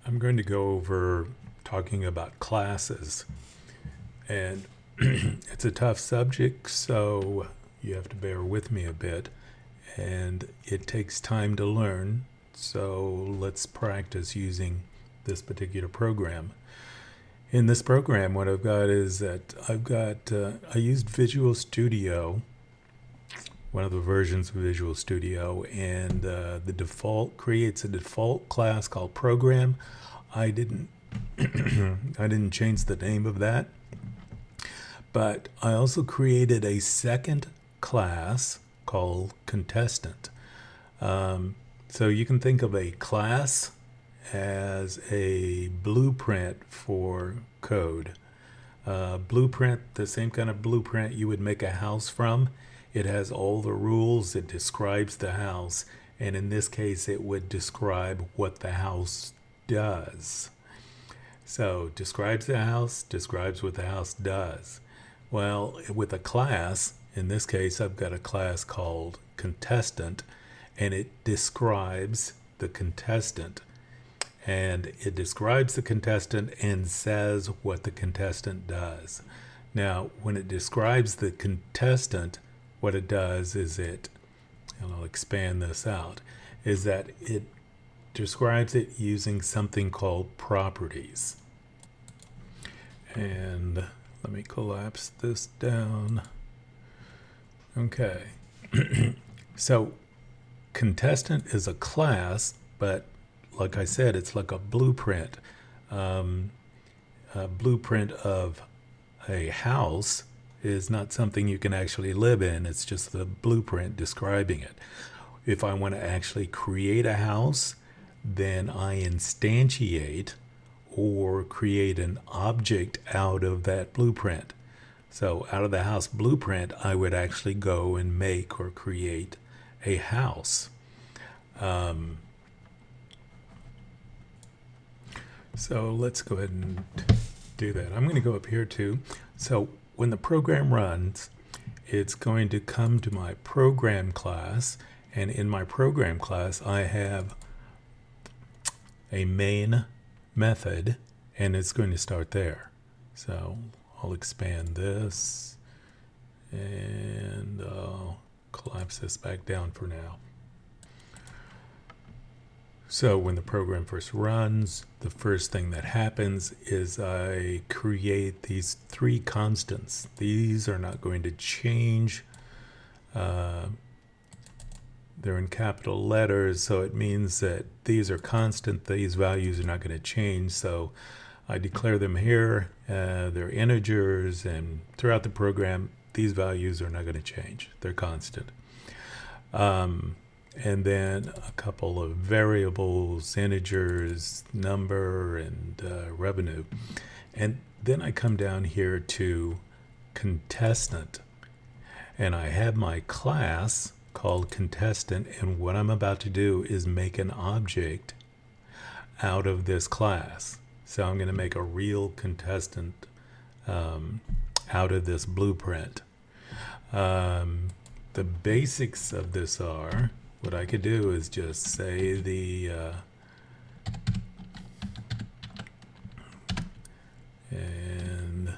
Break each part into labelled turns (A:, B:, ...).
A: I'm going to go over talking about classes, and it's a tough subject, so you have to bear with me a bit, and it takes time to learn, so let's practice using this particular program. In this program, what I've got is that I used Visual Studio, one of the versions of Visual Studio, and the default creates a default class called Program. I didn't I didn't change the name of that, but I also created a second class called Contestant. So you can think of a class as a blueprint for code. Blueprint, the same kind of blueprint you would make a house from. It has all the rules, it describes the house, and in this case it would describe what the house does. So, describes the house, describes what the house does. Well, with a class, in this case I've got a class called Contestant, and it describes the contestant. And it describes the contestant and says what the contestant does. Now, when it describes the contestant, what it does is and I'll expand this out, is that it describes it using something called properties. And let me collapse this down. Okay. So, contestant is a class, but like I said, it's like a blueprint. A blueprint of a house is not something you can actually live in. It's just the blueprint describing it. If I want to actually create a house, then I instantiate or create an object out of that blueprint. So out of the house blueprint, I would actually go and make or create a house. So let's go ahead and do that. I'm going to go up here too. So when the program runs, it's going to come to my program class, and in my program class I have a main method, and it's going to start there. So I'll expand this and I'll collapse this back down for now. So when the program first runs, the first thing that happens is I create these three constants. These are not going to change. They're in capital letters, so it means that these are constant. These values are not going to change. So I declare them here. They're integers, and throughout the program, these values are not going to change. They're constant. And then a couple of variables, integers, number, and revenue. And then I come down here to contestant. And I have my class called contestant, and what I'm about to do is make an object out of this class. So I'm going to make a real contestant out of this blueprint. The basics of this are, what I could do is just say and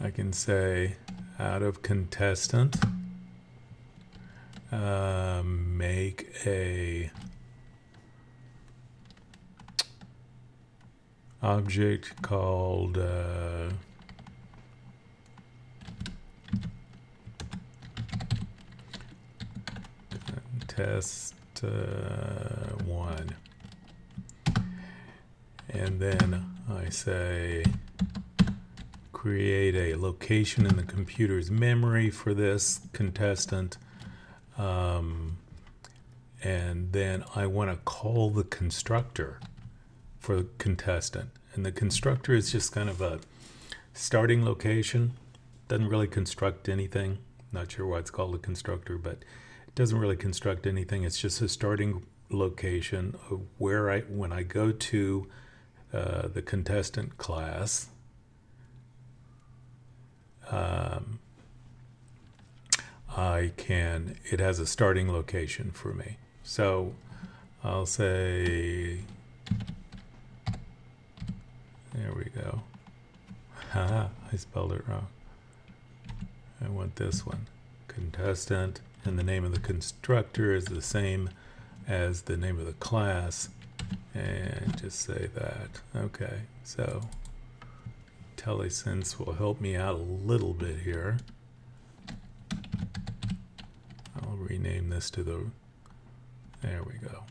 A: I can say out of contestant, make a object called test 1, and then I say create a location in the computer's memory for this contestant, and then I want to call the constructor for the contestant, and the constructor is just kind of a starting location. Doesn't really construct anything. Not sure why it's called a constructor, but it doesn't really construct anything. It's just a starting location of where when I go to the contestant class, it has a starting location for me. So I'll say, there we go. Haha, I spelled it wrong. I want this one. Contestant, and the name of the constructor is the same as the name of the class, and just say that. Okay, so IntelliSense will help me out a little bit here. I'll rename this to the, there we go.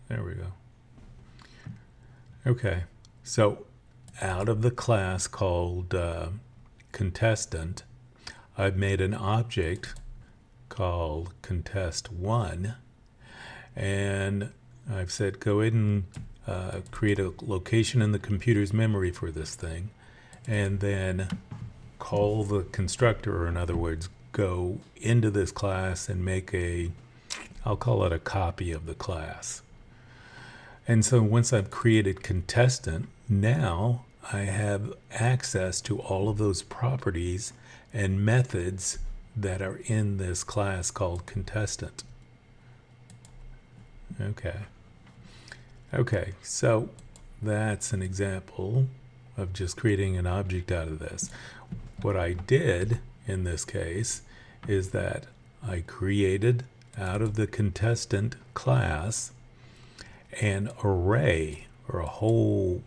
A: There we go. Okay, so out of the class called contestant, I've made an object called contest1, and I've said go ahead and create a location in the computer's memory for this thing, and then call the constructor, or in other words, go into this class and make I'll call it a copy of the class. And so once I've created contestant, now I have access to all of those properties and methods that are in this class called contestant. Okay, so that's an example of just creating an object out of this. What I did in this case is that I created out of the contestant class an array, or a whole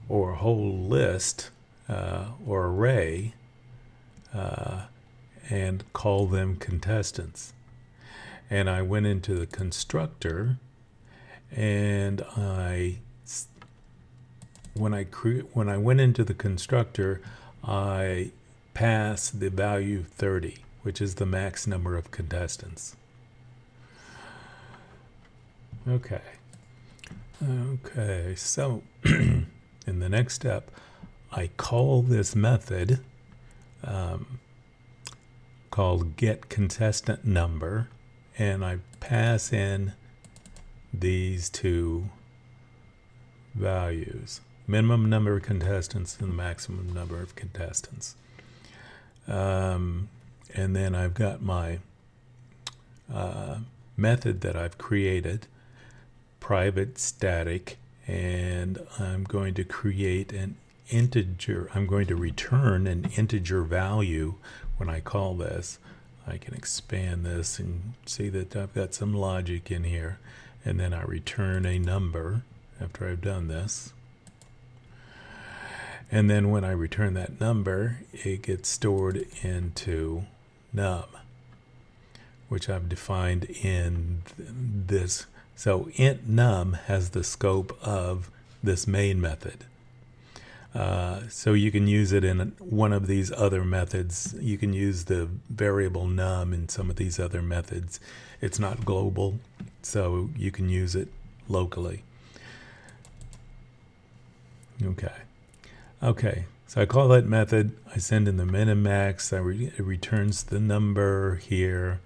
A: list or array, and call them contestants. And I went into the constructor, and when I went into the constructor, I passed the value 30, which is the max number of contestants. Okay, so in the next step, I call this method called getContestantNumber, and I pass in these two values, minimum number of contestants and the maximum number of contestants. And then I've got my method that I've created, private static, and I'm going to create an integer. I'm going to return an integer value when I call this. I can expand this and see that I've got some logic in here, and then I return a number after I've done this. And then when I return that number, it gets stored into num, which I've defined in this. So int num has the scope of this main method. So you can use it in one of these other methods. You can use the variable num in some of these other methods. It's not global, so you can use it locally. Okay, so I call that method. I send in the min and max. It returns the number here.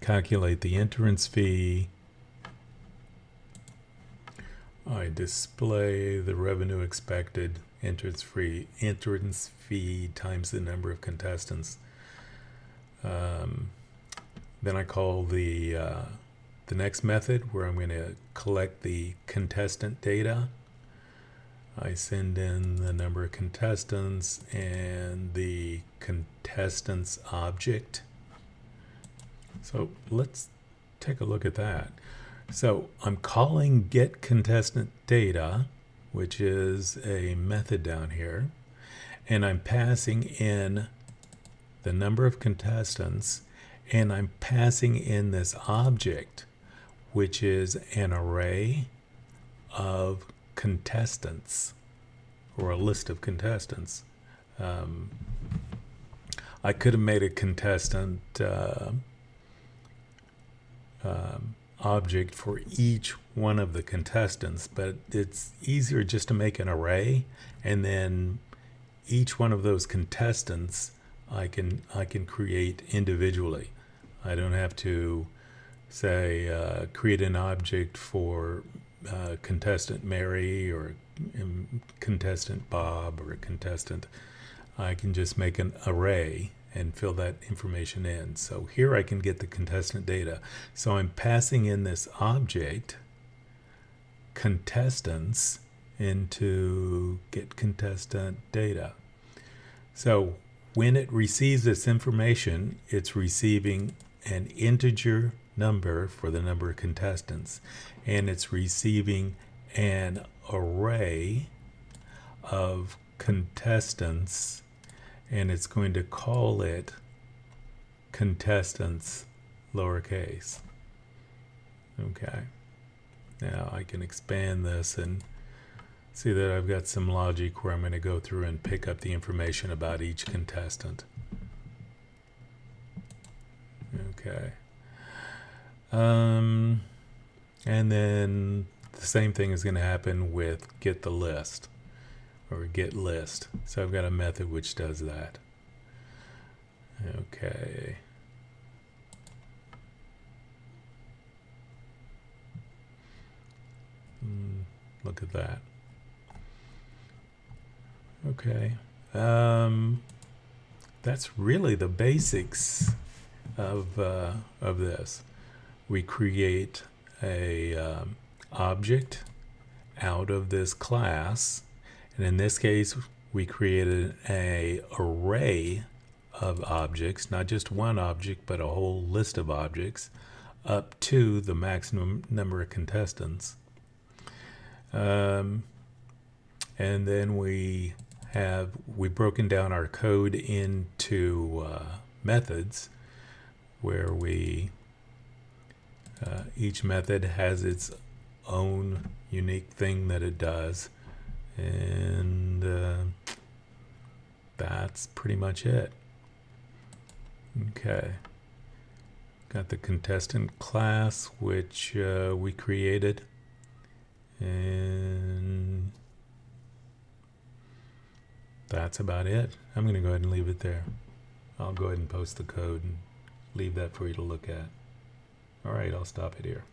A: Calculate the entrance fee. I display the revenue expected, entrance fee times the number of contestants. Then I call the next method, where I'm going to collect the contestant data. I send in the number of contestants and the contestants object. So let's take a look at that. So I'm calling getContestantData, which is a method down here, and I'm passing in the number of contestants, and I'm passing in this object, which is an array of contestants, or a list of contestants. I could have made a contestant object for each one of the contestants, but it's easier just to make an array, and then each one of those contestants I can create individually. I don't have to say create an object for contestant Mary or contestant Bob or a contestant, I can just make an array and fill that information in. So here I can get the contestant data. So I'm passing in this object, contestants, into get contestant data. So when it receives this information, it's receiving an integer number for the number of contestants, and it's receiving an array of contestants, and it's going to call it contestants lowercase. Okay, now I can expand this and see that I've got some logic where I'm going to go through and pick up the information about each contestant. Okay. And then the same thing is going to happen with get the list or get list. So I've got a method which does that. Okay. Look at that. Okay. That's really the basics of this. We create a object out of this class, and in this case we created an array of objects, not just one object but a whole list of objects up to the maximum number of contestants. And then we've broken down our code into methods where each method has its own unique thing that it does, and that's pretty much it. Okay, got the contestant class which we created, and that's about it. I'm going to go ahead and leave it there. I'll go ahead and post the code and leave that for you to look at. All right, I'll stop it here.